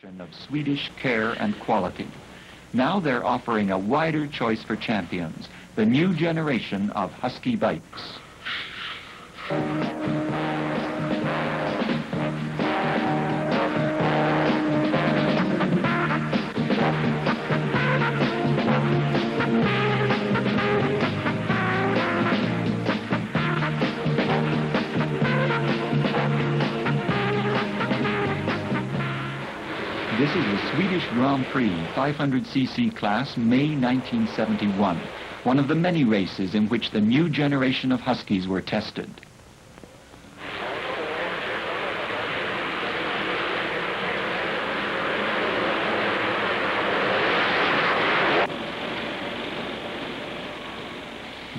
Of Swedish care and quality. Now they're offering a wider choice for champions, the new generation of Husky bikes. This is the Swedish Grand Prix 500cc class, May 1971, one of the many races in which the new generation of Huskies were tested.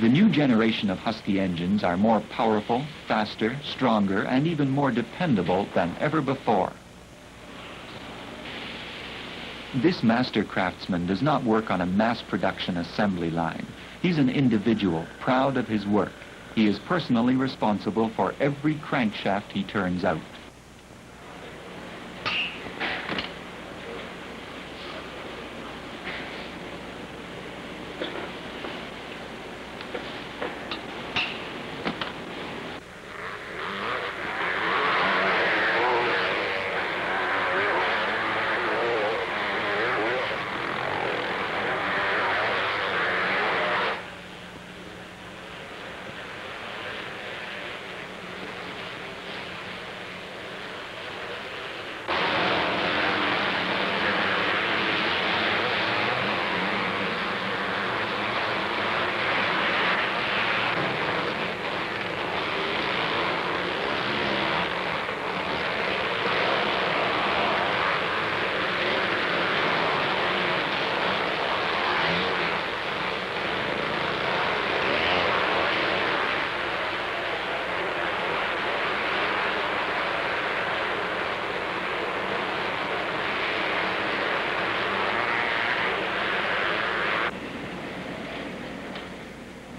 The new generation of Husky engines are more powerful, faster, stronger, and even more dependable than ever before. This master craftsman does not work on a mass production assembly line. He's an individual, proud of his work. He is personally responsible for every crankshaft he turns out.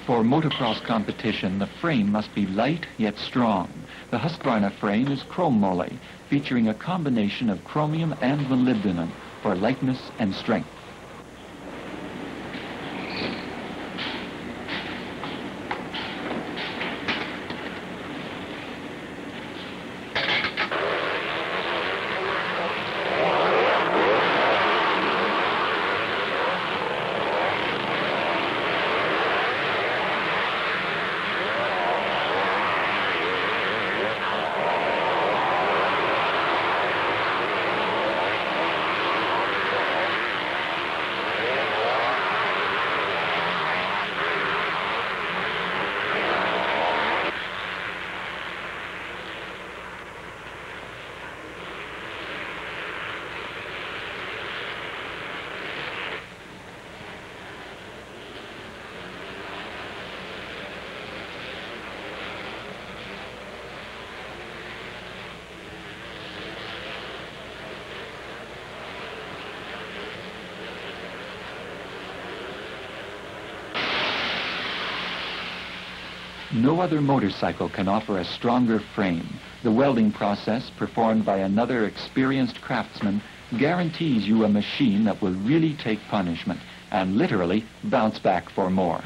For motocross competition, the frame must be light yet strong. The Husqvarna frame is chrome moly, featuring a combination of chromium and molybdenum for lightness and strength. No other motorcycle can offer a stronger frame. The welding process, performed by another experienced craftsman, guarantees you a machine that will really take punishment and literally bounce back for more.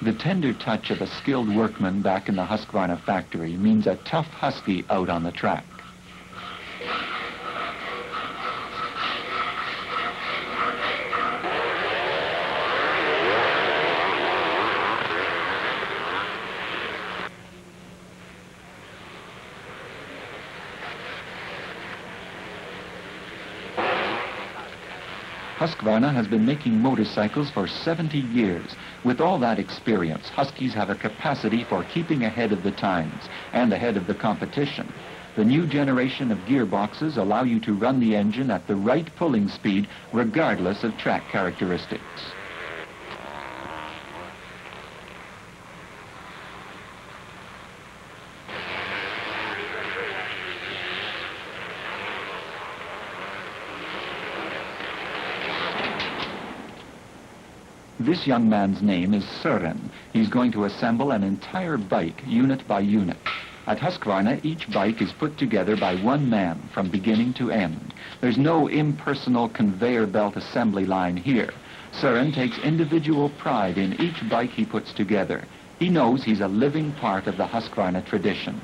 The tender touch of a skilled workman back in the Husqvarna factory means a tough Husky out on the track. Husqvarna has been making motorcycles for 70 years. With all that experience, Huskies have a capacity for keeping ahead of the times and ahead of the competition. The new generation of gearboxes allow you to run the engine at the right pulling speed regardless of track characteristics. This young man's name is Søren. He's going to assemble an entire bike, unit by unit. At Husqvarna, each bike is put together by one man from beginning to end. There's no impersonal conveyor belt assembly line here. Søren takes individual pride in each bike he puts together. He knows he's a living part of the Husqvarna tradition.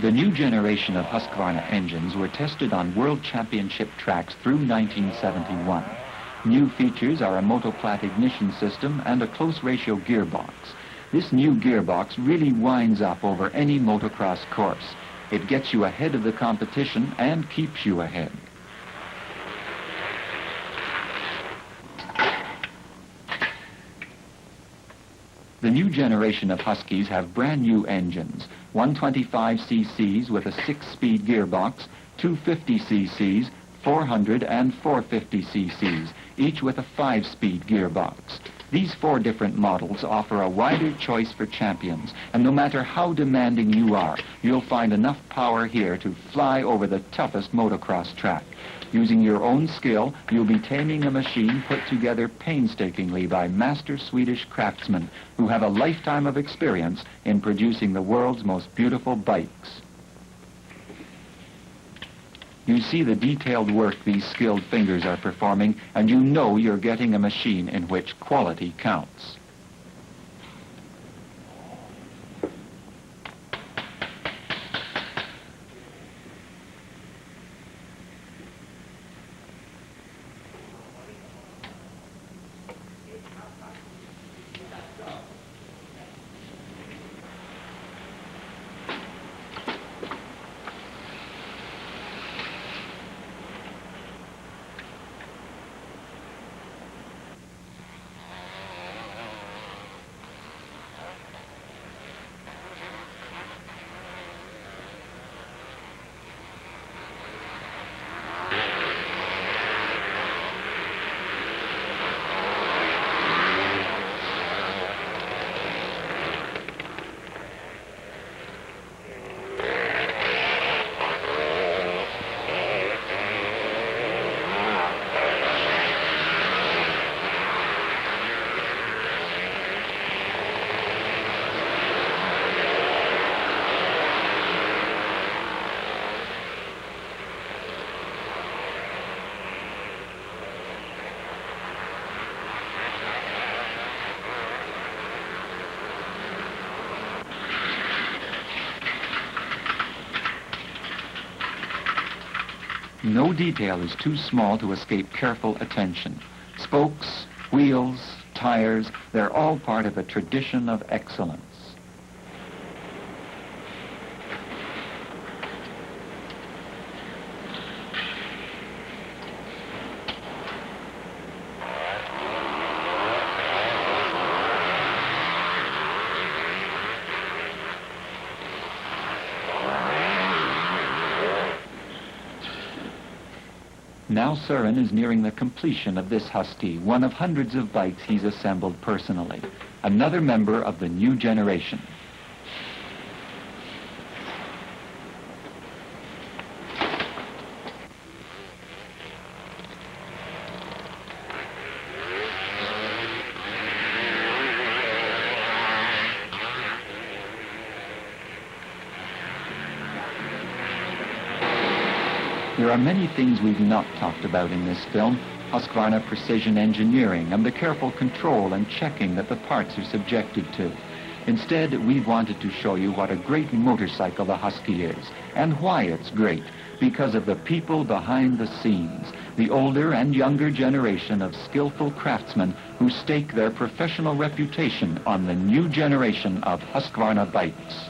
The new generation of Husqvarna engines were tested on World Championship tracks through 1971. New features are a motoplat ignition system and a close ratio gearbox. This new gearbox really winds up over any motocross course. It gets you ahead of the competition and keeps you ahead. The new generation of Huskies have brand new engines, 125 cc's with a 6-speed gearbox, 250 cc's, 400 and 450 cc's, each with a 5-speed gearbox. These 4 different models offer a wider choice for champions, and no matter how demanding you are, you'll find enough power here to fly over the toughest motocross track. Using your own skill, you'll be taming a machine put together painstakingly by master Swedish craftsmen who have a lifetime of experience in producing the world's most beautiful bikes. You see the detailed work these skilled fingers are performing, and you know you're getting a machine in which quality counts. No detail is too small to escape careful attention. Spokes, wheels, tires, they're all part of a tradition of excellence. Now Søren is nearing the completion of this Husky, one of hundreds of bikes he's assembled personally. Another member of the new generation. There are many things we've not talked about in this film. Husqvarna precision engineering and the careful control and checking that the parts are subjected to. Instead, we've wanted to show you what a great motorcycle the Husky is and why it's great, because of the people behind the scenes, the older and younger generation of skillful craftsmen who stake their professional reputation on the new generation of Husqvarna bikes.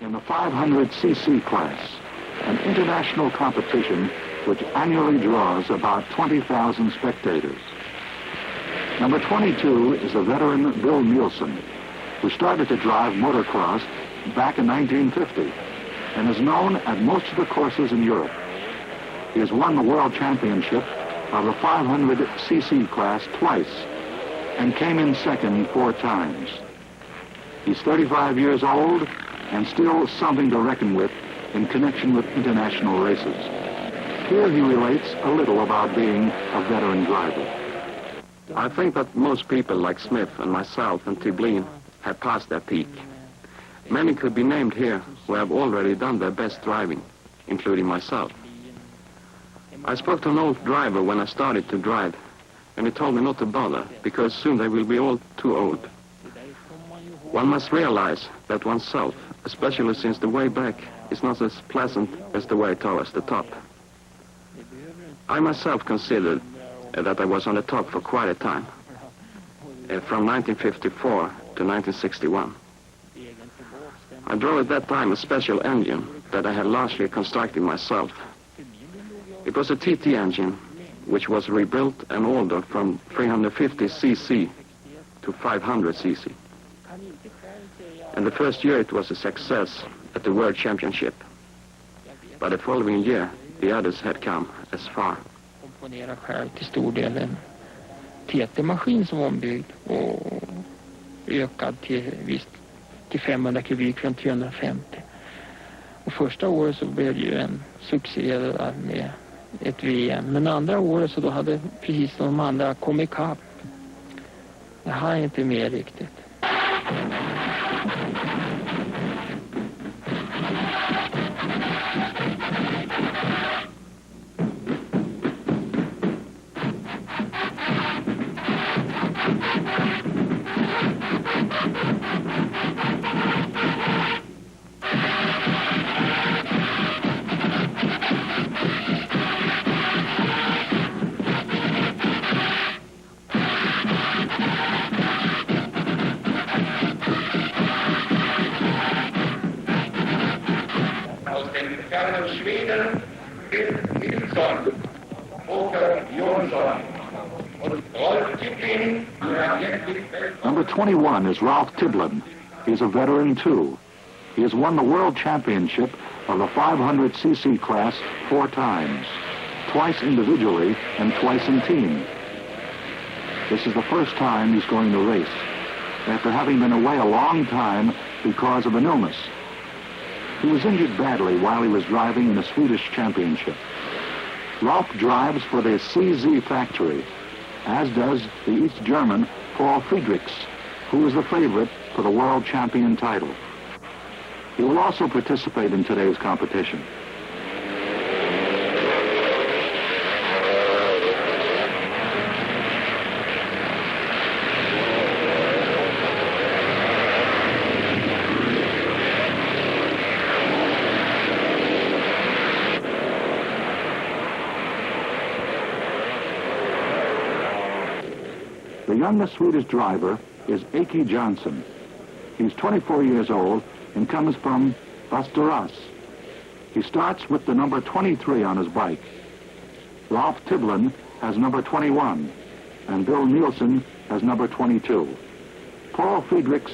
In the 500cc class, an international competition which annually draws about 20,000 spectators. Number 22 is the veteran Bill Nielsen, who started to drive motocross back in 1950 and is known at most of the courses in Europe. He has won the world championship of the 500cc class twice and came in second 4 times. He's 35 years old and still something to reckon with in connection with international races. Here he relates a little about being a veteran driver. I think that most people like Smith and myself and Tiblin have passed their peak. Many could be named here who have already done their best driving, including myself. I spoke to an old driver when I started to drive, and he told me not to bother, because soon they will be all too old. One must realize that oneself, especially since the way back is not as pleasant as the way towards the top. I myself considered that I was on the top for quite a time, from 1954 to 1961. I drove at that time a special engine that I had largely constructed myself. It was a TT engine, which was rebuilt and altered from 350cc to 500cc. And the first year it was a success at the World Championship. But the following year, the others had come as far. Komponera själv till stor del en TT-maskin som var ombyggd och ökad till 500 kubik från 350. Och första året så blev det ju en succé med ett VM. Men andra året så då hade precis de andra kommit ikapp. Det här är inte mer riktigt. Number 21 is Ralph Tiblin. He's a veteran too. He has won the world championship of the 500cc class 4 times, twice individually and twice in team. This is the first time he's going to race, after having been away a long time because of an illness. He was injured badly while he was driving in the Swedish championship. Ralph drives for the CZ factory, as does the East German Paul Friedrichs, who is the favorite for the world champion title. He will also participate in today's competition. The youngest Swedish driver is Aki Johnson. He's 24 years old and comes from Västerås. He starts with the number 23 on his bike. Ralph Tiblin has number 21. and Bill Nielsen has number 22. Paul Friedrichs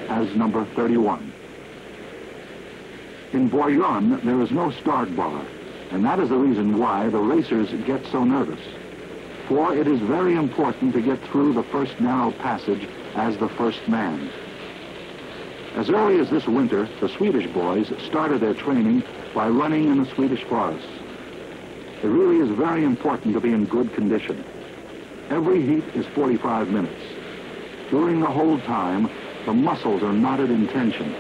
has number 31. In Bourgogne, there is no start bar, and that is the reason why the racers get so nervous. For it is very important to get through the first narrow passage as the first man. As early as this winter, the Swedish boys started their training by running in the Swedish forests. It really is very important to be in good condition. Every heat is 45 minutes. During the whole time, the muscles are knotted in tension.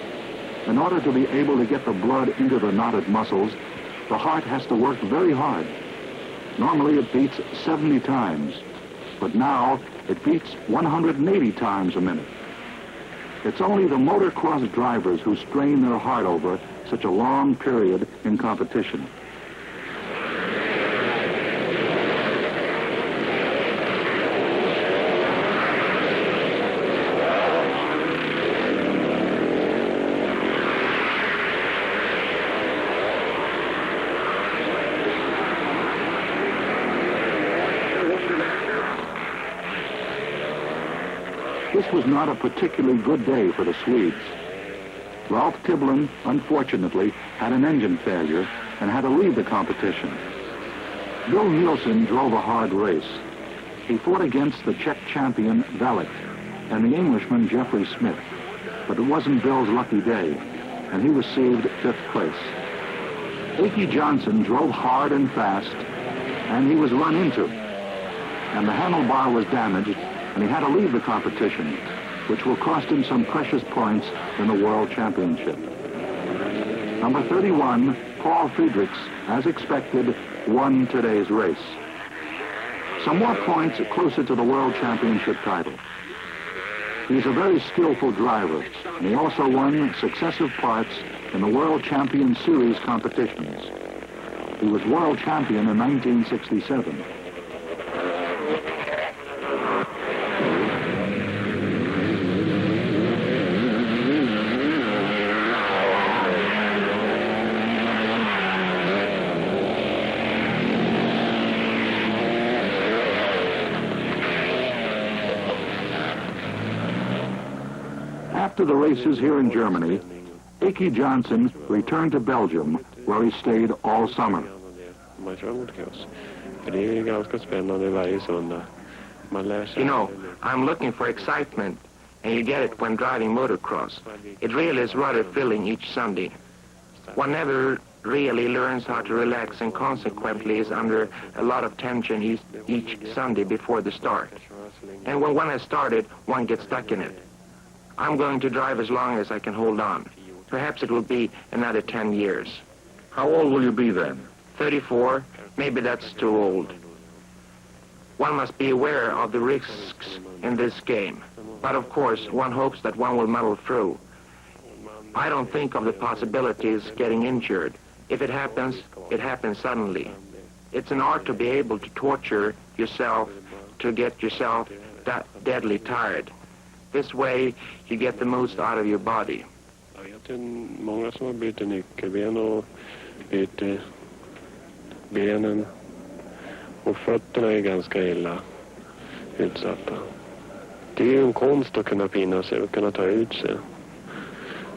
In order to be able to get the blood into the knotted muscles, the heart has to work very hard. Normally it beats 70 times, but now it beats 180 times a minute. It's only the motocross drivers who strain their heart over such a long period in competition. This was not a particularly good day for the Swedes. Ralph Tiblin, unfortunately, had an engine failure and had to leave the competition. Bill Nielsen drove a hard race. He fought against the Czech champion Valek and the Englishman Jeffrey Smith, but it wasn't Bill's lucky day, and he received 5th place. Akey Johnson drove hard and fast, and he was run into, and the handlebar was damaged, and he had to leave the competition, which will cost him some precious points in the World Championship. Number 31, Paul Friedrichs, as expected, won today's race. Some more points closer to the World Championship title. He's a very skillful driver, and he also won successive parts in the World Champion Series competitions. He was World Champion in 1967. After the races here in Germany, Akey Johnson returned to Belgium, where he stayed all summer. You know, I'm looking for excitement, and you get it when driving motocross. It really is rather thrilling each Sunday. One never really learns how to relax, and consequently is under a lot of tension each Sunday before the start. And when one has started, one gets stuck in it. I'm going to drive as long as I can hold on. Perhaps it will be another 10 years. How old will you be then? 34, maybe that's too old. One must be aware of the risks in this game. But of course, one hopes that one will muddle through. I don't think of the possibilities getting injured. If it happens suddenly. It's an art to be able to torture yourself to get yourself that deadly tired. This way, you get the most out of your body. Jag vet många som har bytt nyckelben och bytt benen, och fötterna är ganska illa utsatta. Det är ju en konst att kunna pinna sig och kunna ta ut sig,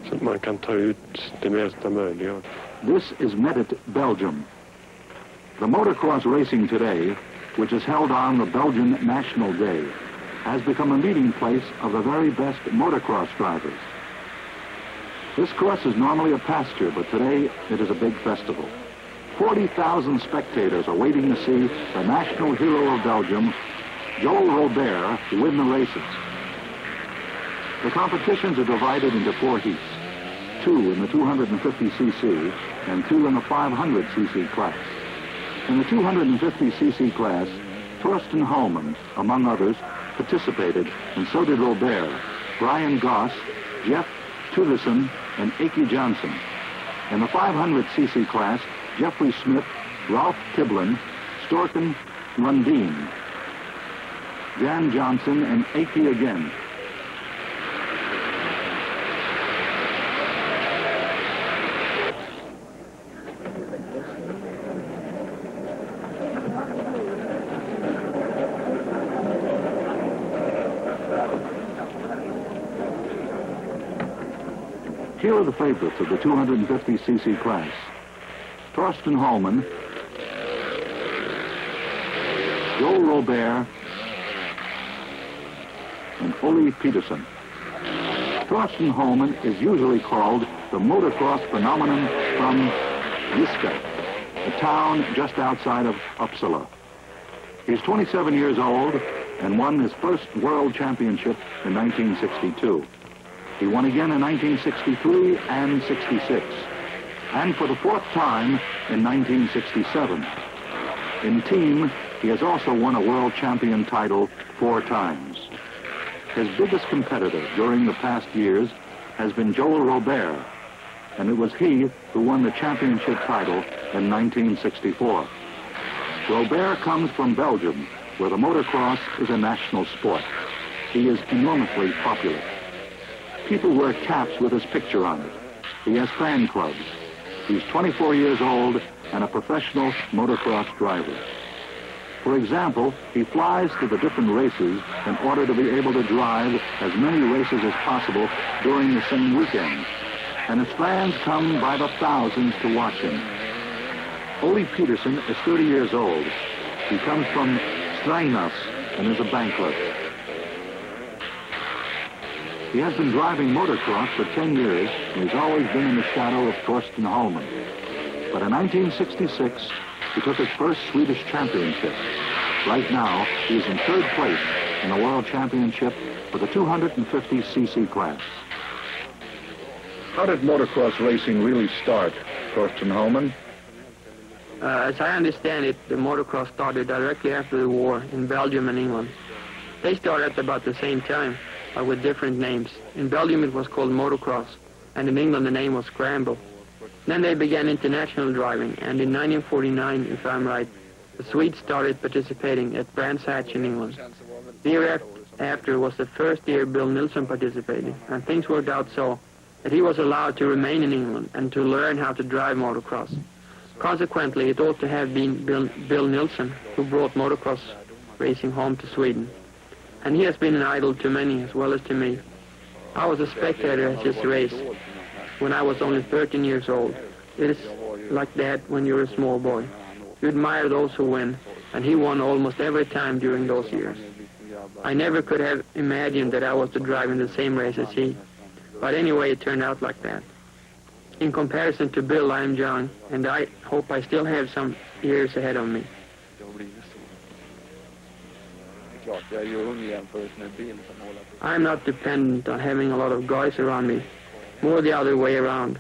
så att man kan ta ut det mesta möjliga. This is Medit, Belgium. The motocross racing today, which is held on the Belgian National Day, has become a meeting place of the very best motocross drivers. This course is normally a pasture, but today it is a big festival. 40,000 spectators are waiting to see the national hero of Belgium, Joel Robert, win the races. The competitions are divided into 4 heats, 2 in the 250cc and 2 in the 500cc class. In the 250cc class, Torsten Hallman, among others, participated, and so did Robert, Brian Goss, Jeff Tudison, and Akey Johnson. In the 500cc class, Jeffrey Smith, Ralph Tiblin, Storken Lundin, Jan Johnson, and Akey again. Here are the favorites of the 250cc class. Torsten Holman, Joel Robert, and Ole Peterson. Torsten Holman is usually called the motocross phenomenon from Yiska, a town just outside of Uppsala. He's 27 years old and won his first world championship in 1962. He won again in 1963 and 66, and for the fourth time in 1967. In team, he has also won a world champion title 4 times. His biggest competitor during the past years has been Joel Robert, and it was he who won the championship title in 1964. Robert comes from Belgium, where the motocross is a national sport. He is enormously popular. People wear caps with his picture on it. He has fan clubs. He's 24 years old and a professional motocross driver. For example, he flies to the different races in order to be able to drive as many races as possible during the same weekend. And his fans come by the thousands to watch him. Ole Peterson is 30 years old. He comes from Strängnäs and is a banker. He has been driving motocross for 10 years, and he's always been in the shadow of Torsten Holman. But in 1966, he took his first Swedish championship. Right now, he is in 3rd place in the World Championship for the 250cc class. How did motocross racing really start, Torsten Holman? As I understand it, the motocross started directly after the war in Belgium and England. They started at about the same time, but with different names. In Belgium it was called motocross, and in England the name was scramble. Then they began international driving, and in 1949, if I'm right, the Swedes started participating at Brands Hatch in England. The year after was the first year Bill Nilsson participated, and things worked out so that he was allowed to remain in England and to learn how to drive motocross. Consequently, it ought to have been Bill Nilsson who brought motocross racing home to Sweden. And he has been an idol to many as well as to me. I was a spectator at his race when I was only 13 years old. It is like that when you're a small boy. You admire those who win, and he won almost every time during those years. I never could have imagined that I was to drive in the same race as he. But anyway, it turned out like that. In comparison to Bill, I am young, and I hope I still have some years ahead of me. I am not dependent on having a lot of guys around me, more the other way around.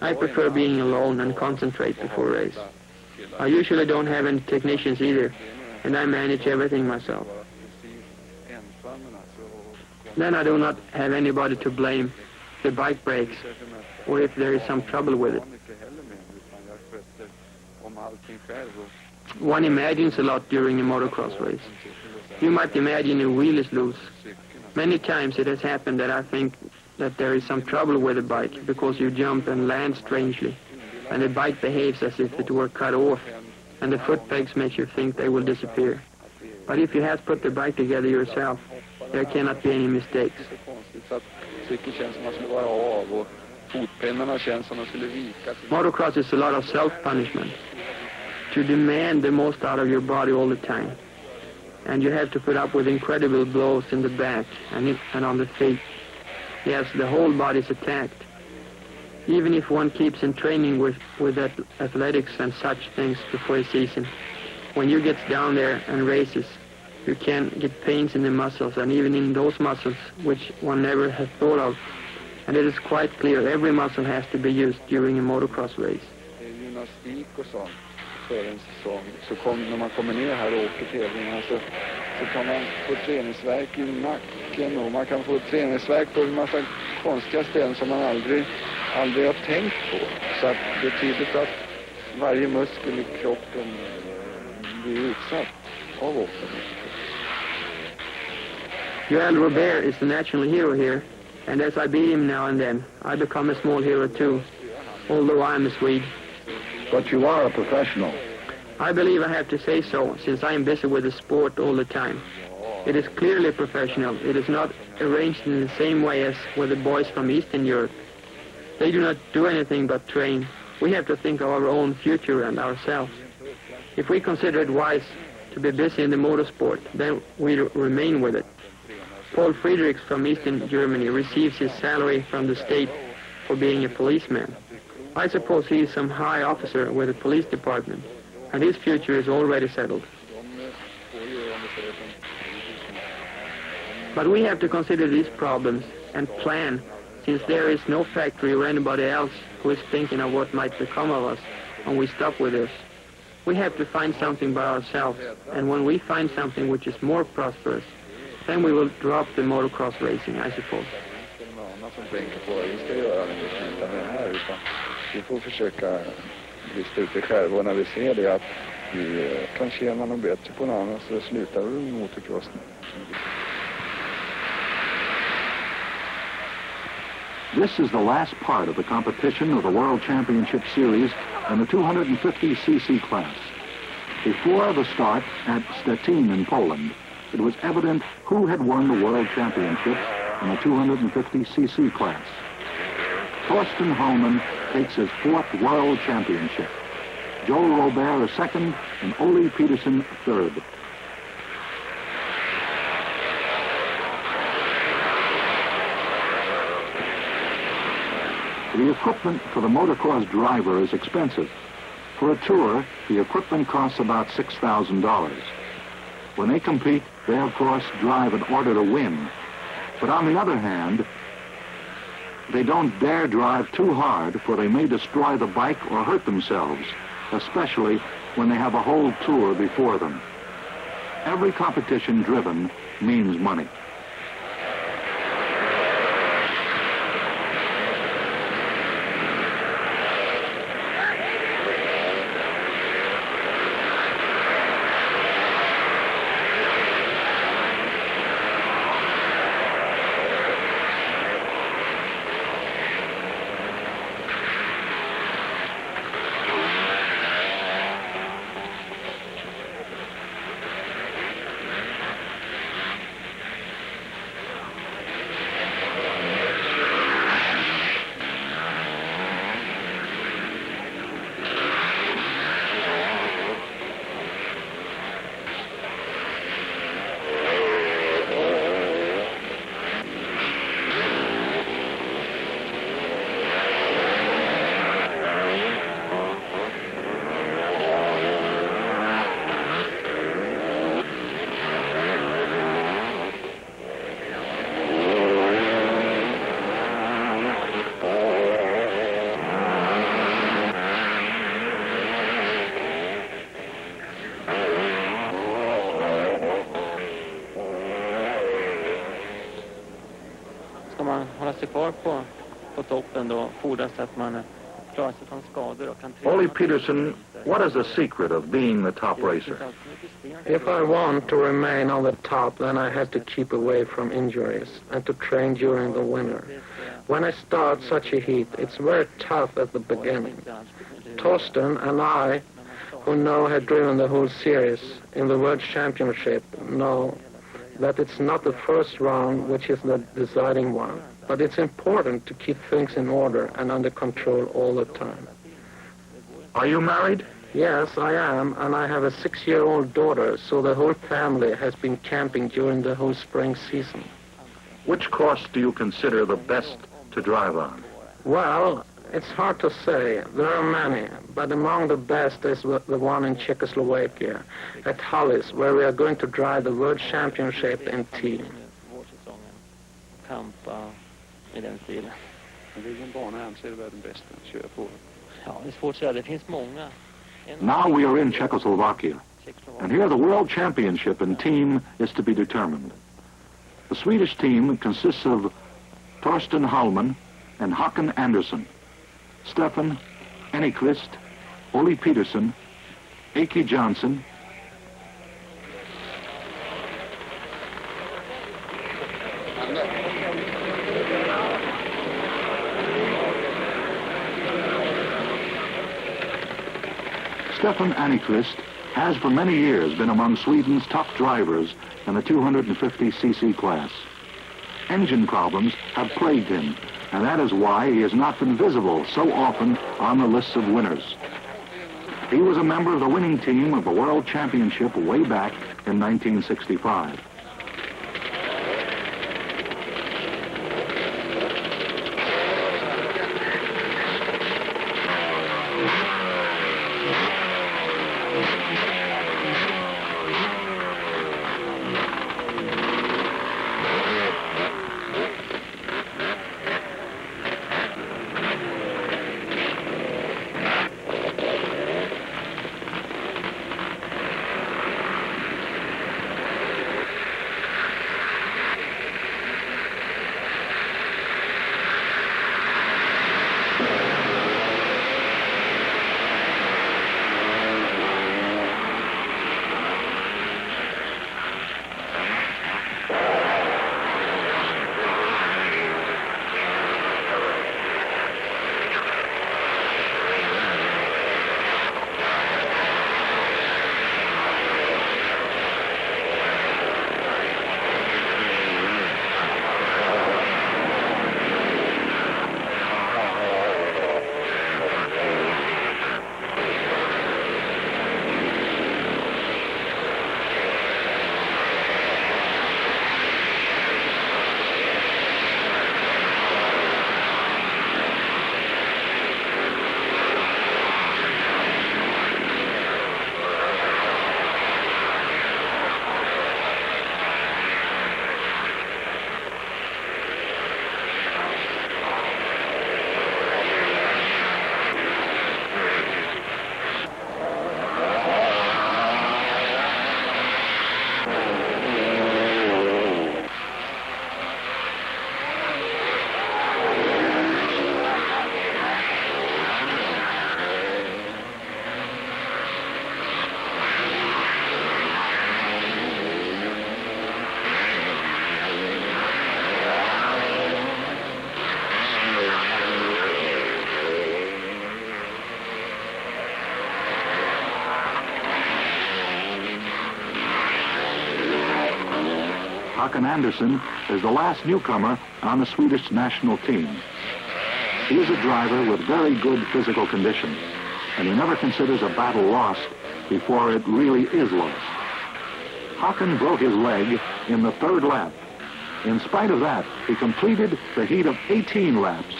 I prefer being alone and concentrate before a race. I usually don't have any technicians either, and I manage everything myself. Then I do not have anybody to blame if the bike breaks or if there is some trouble with it. One imagines a lot during a motocross race. You might imagine a wheel is loose. Many times it has happened that I think that there is some trouble with the bike because you jump and land strangely, and the bike behaves as if it were cut off, and the foot pegs make you think they will disappear. But if you have put the bike together yourself, there cannot be any mistakes. Motocross is a lot of self-punishment. To demand the most out of your body all the time. And you have to put up with incredible blows in the back and on the feet. Yes, the whole body is attacked. Even if one keeps in training with athletics and such things before a season, when you get down there and races, you can get pains in the muscles, and even in those muscles which one never has thought of. And it is quite clear every muscle has to be used during a motocross race. För en säsong så när man kommer ner här och åker tävlingar så kan man få träningsvärk i nacken och man kan få träningsvärk på en massa konstiga ställen som man aldrig har tänkt på. Så att det är tydligt att varje muskel i kroppen blir utsatt av åkandet. Joel Robert is the national hero here, and as I beat him now and then, I become a small hero too, although I'm a Swede. But you are a professional. I believe I have to say so, since I am busy with the sport all the time. It is clearly professional. It is not arranged in the same way as with the boys from Eastern Europe. They do not do anything but train. We have to think of our own future and ourselves. If we consider it wise to be busy in the motorsport, then we remain with it. Paul Friedrichs from Eastern Germany receives his salary from the state for being a policeman. I suppose he is some high officer with the police department, and his future is already settled. But we have to consider these problems and plan, since there is no factory or anybody else who is thinking of what might become of us when we stop with this. We have to find something by ourselves, and when we find something which is more prosperous, then we will drop the motocross racing, I suppose. Vi får försöka lista ut det själva, och när vi ser det att vi kan tjäna något bättre på någon annan, så slutar vi med motocrossen. This is the last part of the competition of the World Championship Series in the 250cc class. Before the start at Stettin in Poland, it was evident who had won the World Championship in the 250cc class. Thorsten Hallman takes his 4th World Championship. Joel Robert is 2nd and Ole Peterson 3rd. The equipment for the motocross driver is expensive. For a tour, the equipment costs about $6,000. When they compete, they of course drive in order to win. But on the other hand, they don't dare drive too hard, for they may destroy the bike or hurt themselves, especially when they have a whole tour before them. Every competition driven means money. Ole Peterson, what is the secret of being the top racer? If I want to remain on the top, then I have to keep away from injuries and to train during the winter. When I start such a heat, it's very tough at the beginning. Torsten and I, who now have driven the whole series in the World Championship, know that it's not the first round which is the deciding one. But it's important to keep things in order and under control all the time. Are you married? Yes, I am, and I have a 6-year-old daughter, so the whole family has been camping during the whole spring season. Which course do you consider the best to drive on? Well, it's hard to say. There are many, but among the best is the one in Czechoslovakia, at Hollis, where we are going to drive the World Championship in team. I den stilen. Vilken bana anser du är den bästa att köra på? Ja, det är svårt att säga. Det finns många. Now we are in Czechoslovakia, and here the World Championship in team is to be determined. The Swedish team consists of Torsten Hallman and Håkan Andersson, Stefan Enneqvist, Ole Peterson, Aki Johnson, Stefan Enneqvist has for many years been among Sweden's top drivers in the 250cc class. Engine problems have plagued him, and that is why he has not been visible so often on the lists of winners. He was a member of the winning team of the World Championship way back in 1965. Håkan Andersson is the last newcomer on the Swedish national team. He is a driver with very good physical condition, and he never considers a battle lost before it really is lost. Håkan broke his leg in the third lap. In spite of that, he completed the heat of 18 laps.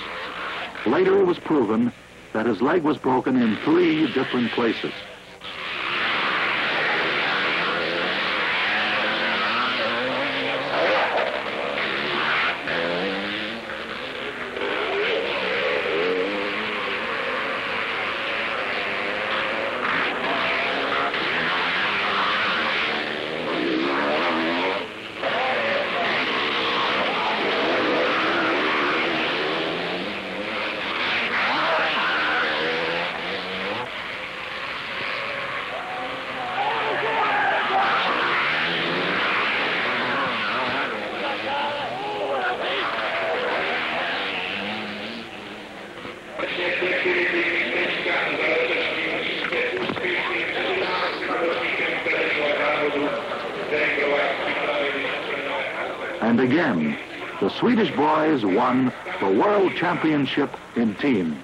Later it was proven that his leg was broken in 3 different places. And again, the Swedish boys won the World Championship in team.